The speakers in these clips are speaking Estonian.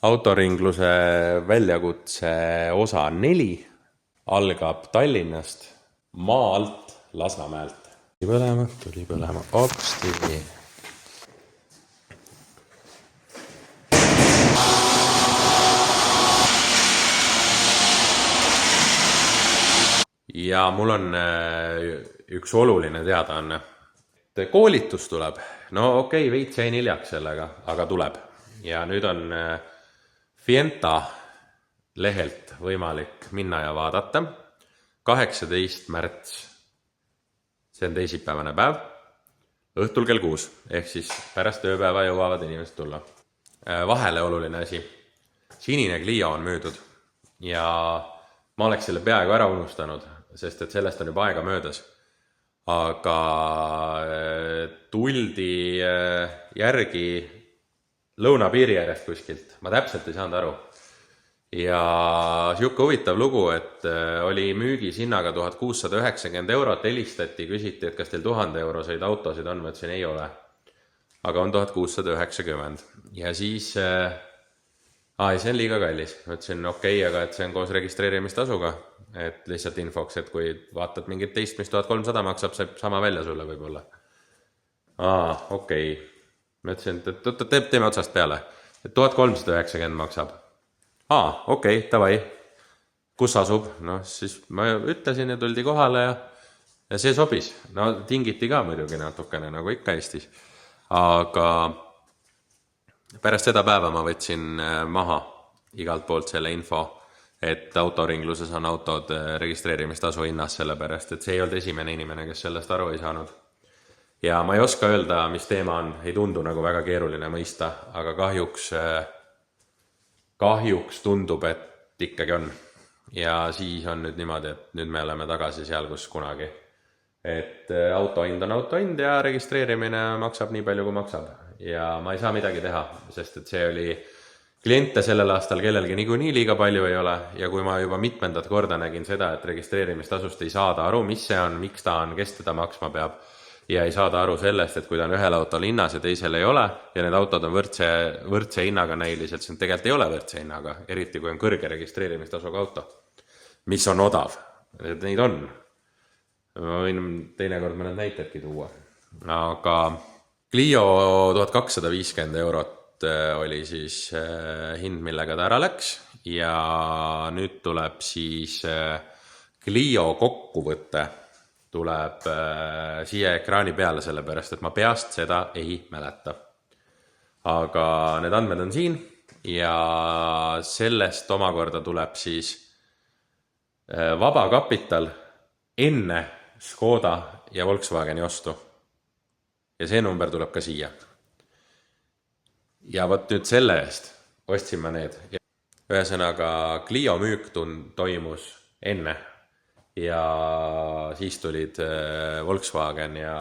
Autoringluse väljakutse osa 4 algab Tallinnast, maa alt Lasnamäelt. Tuli põlema, hopsti. Ja mul on üks oluline teadaanne. Koolitus tuleb. No okei, veits jäin hiljaks sellega, aga tuleb. Ja nüüd on Fienta lehelt võimalik minna ja vaadata. 18. märts, see on teisipäevane päev, õhtul kell 6, ehk siis pärast ööpäeva jõuavad inimesed tulla. Vahele oluline asi. Sinine Clio on müüdud ja ma oleks selle peaaegu ära unustanud, sest et sellest on juba aega möödas. Aga tuldi järgi lõunapiiri järjest kuskilt. Ma täpselt ei saanud aru. Ja siuke huvitav lugu, et oli müügis hinnaga 1690 €, helistati, küsiti, et kas teil 1000 euroseid autosid on, ma ütlesin, ei ole. Aga on 1690. Ja siis, see on liiga kallis. Ma ütlesin, okei, aga et see on koos registreerimistasuga, et lihtsalt infoks, et kui vaatad mingit teist, mis 1300 maksab, saab sama välja sulle võib-olla. Okei. Ma ütlesin, et teeme otsast peale, et 1390 maksab. Okei, tavai. Kus asub? No siis ma ütlesin ja tuldi kohale ja see sobis. No tingiti ka muidugi natukene, nagu ikka Eestis. Aga pärast seda päeva ma võtsin maha igalt poolt selle info, et autoringluses on autod registreerimistasu hinnas sellepärast, et see ei olnud esimene inimene, kes sellest aru ei saanud. Ja ma ei oska öelda, mis teema on, ei tundu nagu väga keeruline mõista, aga kahjuks tundub, et ikkagi on. Ja siis on nüüd niimoodi, et nüüd me oleme tagasi seal, kus kunagi. Et autohind on autohind ja registreerimine maksab nii palju, kui maksab. Ja ma ei saa midagi teha, sest et see oli kliente sellel aastal kellelgi niikuinii liiga palju ei ole. Ja kui ma juba mitmendat korda nägin seda, et registreerimistasust ei saada aru, mis see on, miks ta on, kes teda maksma peab, ja ei saada aru sellest, et kui ta on ühel autol hinnas ja teisel ei ole, ja need autod on võrdse hinnaga näiliselt, see tegelikult ei ole võrdse hinnaga, eriti kui on kõrge registreerimistasuga auto, mis on odav. Neid on. Ma võin teinekord mõned näitedki tuua. Aga Clio 1250 € oli siis hind, millega ta ära läks, ja nüüd tuleb siis Clio kokkuvõte tuleb siia ekraani peale sellepärast, et ma peast seda ei mäleta. Aga need andmed on siin ja sellest omakorda tuleb siis vaba kapital enne Škoda ja Volkswageni ostu. Ja see number tuleb ka siia. Ja võt nüüd selle eest ostsin ma need. Ühesõnaga Clio müük toimus enne. Ja siis tulid Volkswagen ja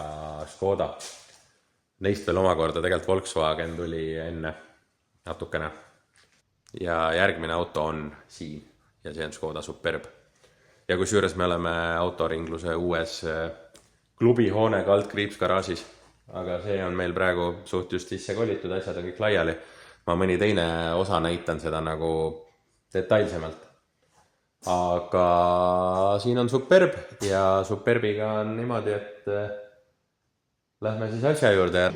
Škoda. Neist veel omakorda tegelikult Volkswagen tuli enne natukene. Ja järgmine auto on siin ja see on Škoda Superb. Ja kusjuures me oleme autoringluse uues klubihoone kaldkriipsgaraažis, aga see on meil praegu suht just sisse kolitud, asjad on kõik laiali. Ma mõni teine osa näitan seda nagu detailsemalt. Aga siin on Superb ja Superbiga on niimoodi, et lähme siis asja juurde.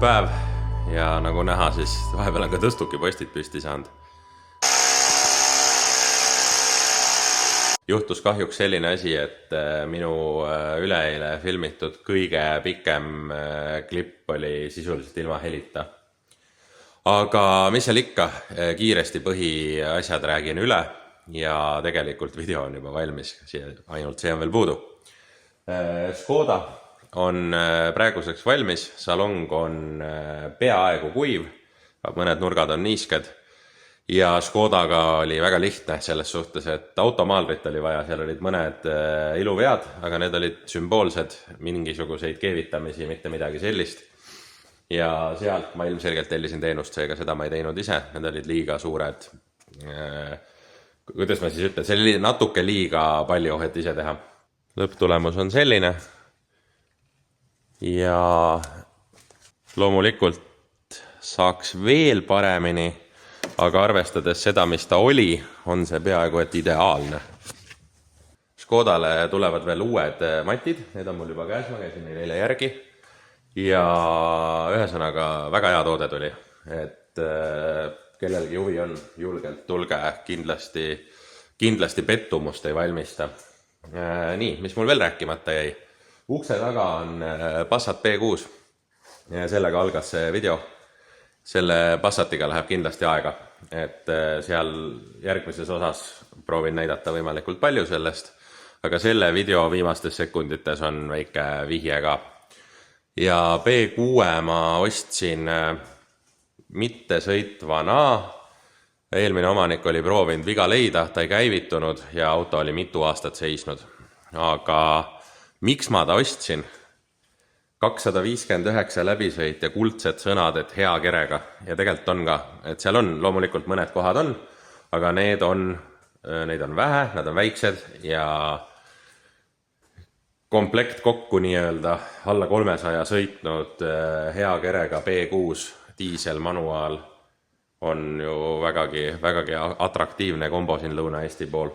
päev ja nagu näha, siis vahepeal on ka tõstuki postid püsti saanud. Juhtus kahjuks selline asi, et minu üleeile filmitud kõige pikem klipp oli sisuliselt ilma helita. Aga mis seal ikka, kiiresti põhiasjad räägin üle ja tegelikult video on juba valmis, ainult see on veel puudu. Škoda on praeguseks valmis, salong on peaaegu kuiv, mõned nurgad on niisked ja Škodaga oli väga lihtne selles suhtes, et automaalrit oli vaja, seal olid mõned iluvead, aga need olid sümboolsed, mingisuguseid keevitamisi, mitte midagi sellist. Ja sealt ma ilmselgelt tellisin teenust, seega seda ma ei teinud ise, need olid liiga suured. Kuidas ma siis ütlen, see oli natuke liiga palju, et ise teha. Lõpptulemus on selline ja loomulikult saaks veel paremini, aga arvestades seda, mis ta oli, on see peaaegu et ideaalne. Škodale tulevad veel uued matid, need on mul juba käes, ma käisin neile eile järgi ja ühesõnaga väga hea toode tuli, et kellelgi huvi on, julgelt tulge, kindlasti pettumust ei valmista. Nii, mis mul veel rääkimata jäi? Ukse taga on Passat B6 ja sellega algas see video. Selle Passatiga läheb kindlasti aega, et seal järgmises osas proovin näidata võimalikult palju sellest, aga selle video viimastes sekundites on väike vihje ka. Ja B6 ma ostsin mitte sõitvana, eelmine omanik oli proovinud viga leida, ta ei käivitunud ja auto oli mitu aastat seisnud. Aga miks ma ta ostsin? 259 läbisõit ja kuldsed sõnad, et hea kerega. Ja tegelikult on ka, et seal on, loomulikult mõned kohad on, aga neid on vähe, nad on väiksed ja komplekt kokku nii-öelda alla 300 sõitnud hea kerega B6 diisel manuaal on ju vägagi atraktiivne kombo siin Lõuna-Eesti pool.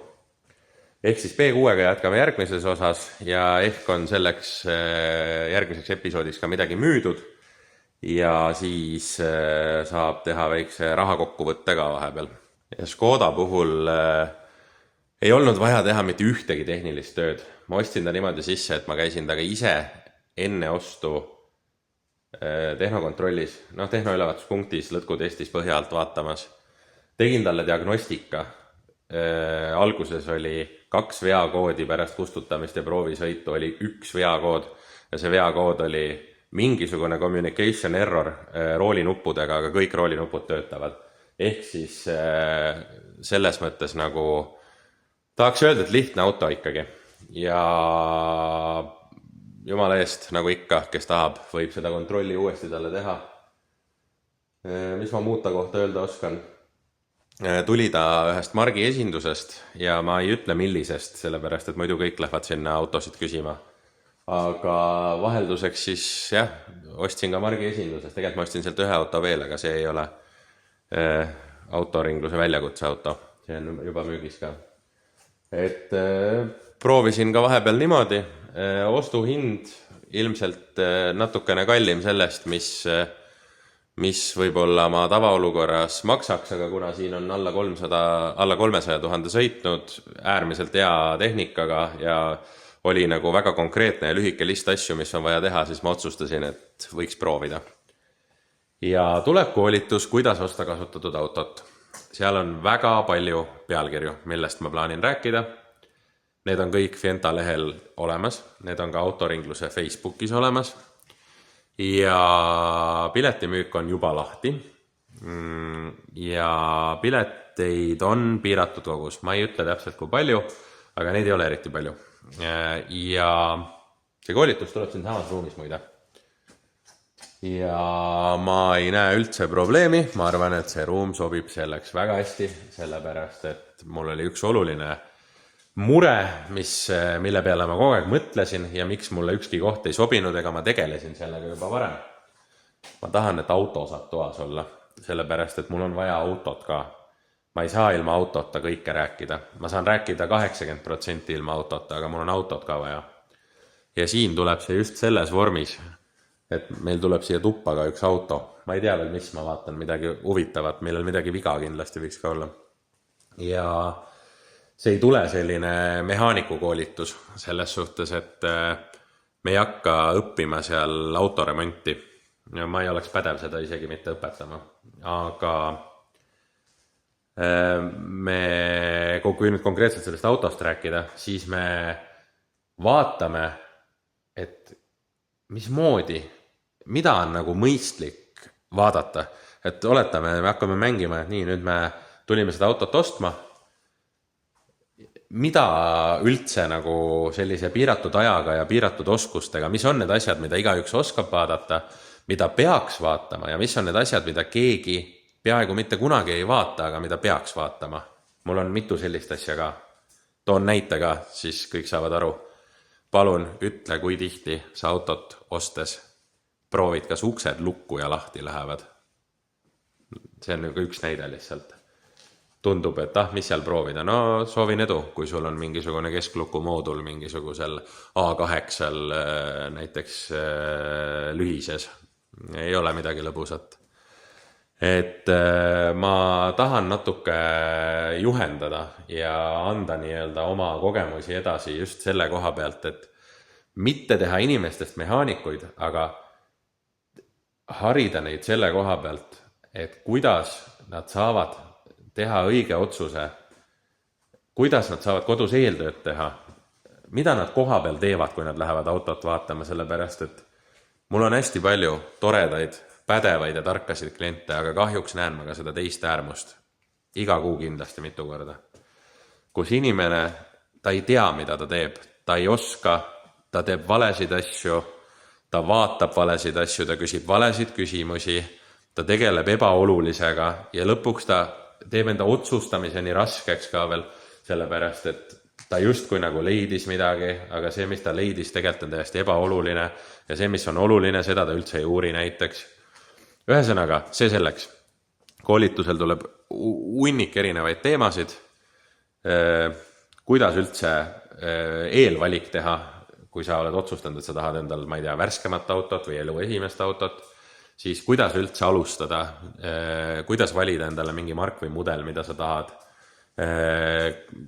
Ehk siis B6-ga jätkame järgmises osas ja ehk on selleks järgmiseks episoodiks ka midagi müüdud ja siis saab teha väikse rahakokkuvõtte ka vahepeal. Ja Škoda puhul ei olnud vaja teha mitte ühtegi tehnilist tööd. Ma ostsin ta niimoodi sisse, et ma käisin taga ise enne ostu tehnokontrollis, tehnoülevaatuspunktis, lõtkutestis põhja alt vaatamas. Tegin talle diagnostika. Alguses oli 2 veakoodi pärast kustutamist ja proovisõitu oli 1 veakood ja see veakood oli mingisugune communication error roolinuppudega, aga kõik roolinupud töötavad. Ehk siis selles mõttes nagu tahaks öelda, et lihtne auto ikkagi ja jumala eest, nagu ikka, kes tahab, võib seda kontrolli uuesti talle teha. Mis ma muuta kohta öelda oskan? Tuli ta ühest margi esindusest ja ma ei ütle millisest, sellepärast, et muidu kõik lähevad sinna autosid küsima. Aga vahelduseks siis jah, ostsin ka margi esindusest, tegelikult ma ostsin sealt ühe auto veel, aga see ei ole autoringluse väljakutse auto, see on juba müügis ka. Et proovisin ka vahepeal niimoodi, ostuhind ilmselt natukene kallim sellest, mis võib-olla ma tavaolukorras maksaks, aga kuna siin on alla 300 000 sõitnud äärmiselt hea tehnikaga ja oli nagu väga konkreetne ja lühike list asju, mis on vaja teha, siis ma otsustasin, et võiks proovida. Ja tuleb koolitus, kuidas osta kasutatud autot. Seal on väga palju pealkirju, millest ma plaanin rääkida. Need on kõik Fienta lehel olemas, need on ka autoringluse Facebookis olemas. Ja piletimüük on juba lahti ja pileteid on piiratud kogus. Ma ei ütle täpselt kui palju, aga neid ei ole eriti palju. Ja see koolitus tuleb siin samas ruumis muide. Ja ma ei näe üldse probleemi. Ma arvan, et see ruum sobib selleks väga hästi, sellepärast, et mul oli üks oluline mure, mille peale ma kogu aeg mõtlesin ja miks mulle ükski koht ei sobinud, ega ma tegelesin sellega juba varem. Ma tahan, et auto saab toas olla, sellepärast, et mul on vaja autot ka. Ma ei saa ilma autota kõike rääkida. Ma saan rääkida 80% ilma autota, aga mul on autot ka vaja. Ja siin tuleb see just selles vormis. et meil tuleb siia tuppa ka üks auto. Ma ei tea veel, mis, ma vaatan midagi huvitavat, millel midagi viga kindlasti võiks ka olla. Ja see ei tule selline mehaanikukoolitus selles suhtes, et me ei hakka õppima seal autoremonti. Ma ei oleks pädev seda isegi mitte õpetama, aga kui nüüd konkreetselt sellest autost rääkida, siis me vaatame, et mismoodi, mida on nagu mõistlik vaadata. Et oletame, me hakkame mängima, et nii, nüüd me tulime seda autot ostma, mida üldse nagu sellise piiratud ajaga ja piiratud oskustega, mis on need asjad, mida igaüks oskab vaadata, mida peaks vaatama ja mis on need asjad, mida keegi peaaegu mitte kunagi ei vaata, aga mida peaks vaatama. Mul on mitu sellist asja ka. Toon näite ka, siis kõik saavad aru. Palun ütle, kui tihti sa autot ostes proovid, kas uksed lukku ja lahti lähevad. See on nagu üks näide lihtsalt. Tundub, et mis seal proovida. No soovin edu, kui sul on mingisugune keskluku moodul mingisugusel A8 näiteks lühises. Ei ole midagi lõbusat. Et ma tahan natuke juhendada ja anda nii-öelda oma kogemusi edasi just selle koha pealt, et mitte teha inimestest mehaanikuid, aga harida neid selle koha pealt, et kuidas nad saavad teha õige otsuse, kuidas nad saavad kodus eeltööd teha, mida nad koha peal teevad, kui nad lähevad autot vaatama, sellepärast, et mul on hästi palju toredaid, pädevaid ja tarkasid kliente, aga kahjuks näen ma ka seda teist äärmust. Iga kuu kindlasti mitu korda. Kus inimene, ta ei tea, mida ta teeb. Ta ei oska, ta teeb valesid asju, ta vaatab valesid asju, ta küsib valesid küsimusi, ta tegeleb ebaolulisega ja lõpuks ta teeb enda otsustamiseni raskeks ka veel, sellepärast, et ta justkui nagu leidis midagi, aga see, mis ta leidis, tegelikult on täiesti ebaoluline ja see, mis on oluline, seda ta üldse ei uuri näiteks. Ühesõnaga, see selleks. Koolitusel tuleb hunnik erinevaid teemasid, kuidas üldse eelvalik teha, kui sa oled otsustanud, et sa tahad endal, ma ei tea, värskemat autot või elu esimest autot, siis kuidas üldse alustada, kuidas valida endale mingi mark või mudel, mida sa tahad,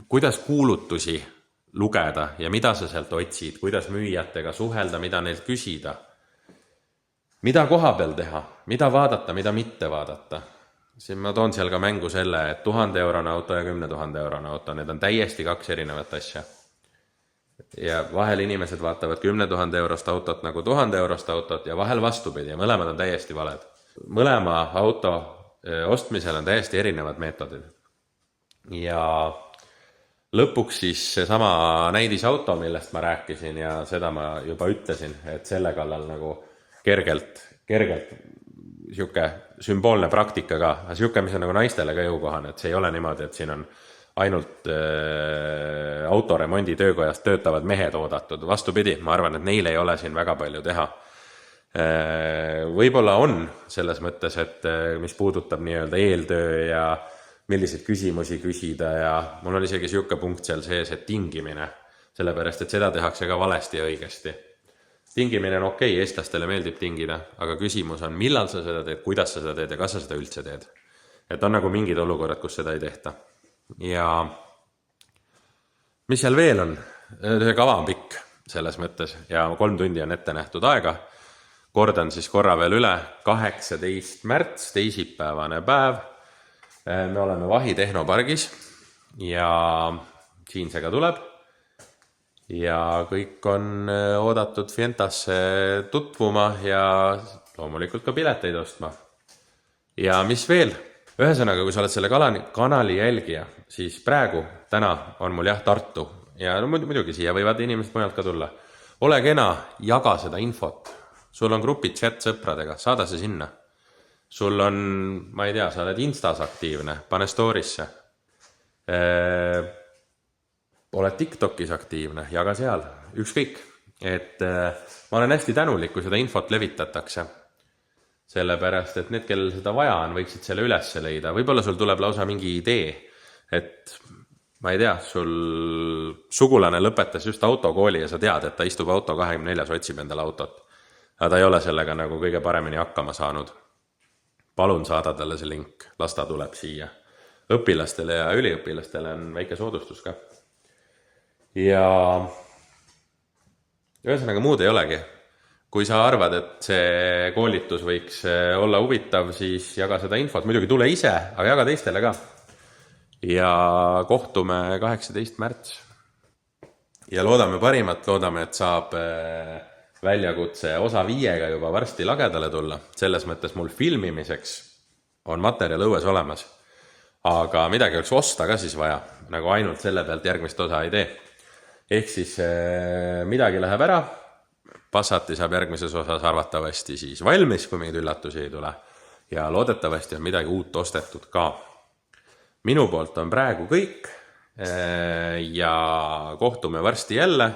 kuidas kuulutusi lugeda ja mida sa sealt otsid, kuidas müüjatega suhelda, mida neilt küsida, mida koha peal teha, mida vaadata, mida mitte vaadata. Siin ma toon seal ka mängu selle, et 1000-eurone auto ja 10 000-eurone auto, need on täiesti kaks erinevat asja. Ja vahel inimesed vaatavad 10 000 eurost autot nagu 1000 eurost autot ja vahel vastupidi ja mõlemad on täiesti valed. Mõlema auto ostmisel on täiesti erinevad meetodid. Ja lõpuks siis seesama näidisauto, millest ma rääkisin ja seda ma juba ütlesin, et selle kallal nagu kergelt siuke sümboolne praktika ka, siuke, mis on nagu naistele ka jõukohane, et see ei ole niimoodi, et siin on ainult autoremondi töökojas töötavad mehed oodatud. Vastupidi, ma arvan, et neil ei ole siin väga palju teha. Võib-olla on selles mõttes, et mis puudutab nii-öelda eeltöö ja milliseid küsimusi küsida ja mul on isegi siuke punkt seal sees, et tingimine, sellepärast, et seda tehakse ka valesti ja õigesti. Tingimine on okei, eestlastele meeldib tingida, aga küsimus on, millal sa seda teed, kuidas sa seda teed ja kas sa seda üldse teed. Et on nagu mingid olukorrad, kus seda ei tehta. Ja mis seal veel on? See kava on pikk selles mõttes ja 3 tundi on ette nähtud aega. Kordan siis korra veel üle, 18. märts, teisipäevane päev. Me oleme Vahi Tehnopargis ja siin see ka tuleb. Ja kõik on oodatud Fientasse tutvuma ja loomulikult ka pileteid ostma. Ja mis veel? Ühesõnaga, kui sa oled selle kanali jälgija, siis praegu, täna on mul Tartu ja muidugi siia võivad inimesed mujalt ka tulla. Ole kena, jaga seda infot. Sul on grupid chat sõpradega, saada see sinna. Sul on, ma ei tea, sa oled Instas aktiivne, pane storisse. Oled TikTokis aktiivne, jaga seal, ükskõik. Et ma olen hästi tänulik, kui seda infot levitatakse. Sellepärast, et need, kellel seda vaja on, võiksid selle üles leida. Võib-olla sul tuleb lausa mingi idee, et ma ei tea, sul sugulane lõpetas just autokooli ja sa tead, et ta istub auto 24, otsib endale autot. aga ta ei ole sellega nagu kõige paremini hakkama saanud. Palun saada talle see link, las ta tuleb siia. Õpilastele ja üliõpilastele on väike soodustus ka. Ja ühesõnaga muud ei olegi. Kui sa arvad, et see koolitus võiks olla huvitav, siis jaga seda infot. Muidugi tule ise, aga jaga teistele ka. Ja kohtume 18. märts. Ja loodame parimat, loodame, et saab väljakutse osa 5-ga juba varsti lagedale tulla. Selles mõttes mul filmimiseks on materjal õues olemas. Aga midagi oleks osta ka siis vaja, nagu ainult selle pealt järgmist osa ei tee. Ehk siis midagi läheb ära, Passati saab järgmises osas arvatavasti siis valmis, kui mingeid üllatusi ei tule. Ja loodetavasti on midagi uut ostetud ka. Minu poolt on praegu kõik ja kohtume varsti jälle.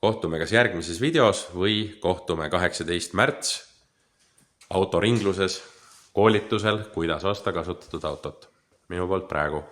Kohtume kas järgmises videos või kohtume 18. märts autoringluses koolitusel, kuidas osta kasutatud autot. Minu poolt praegu.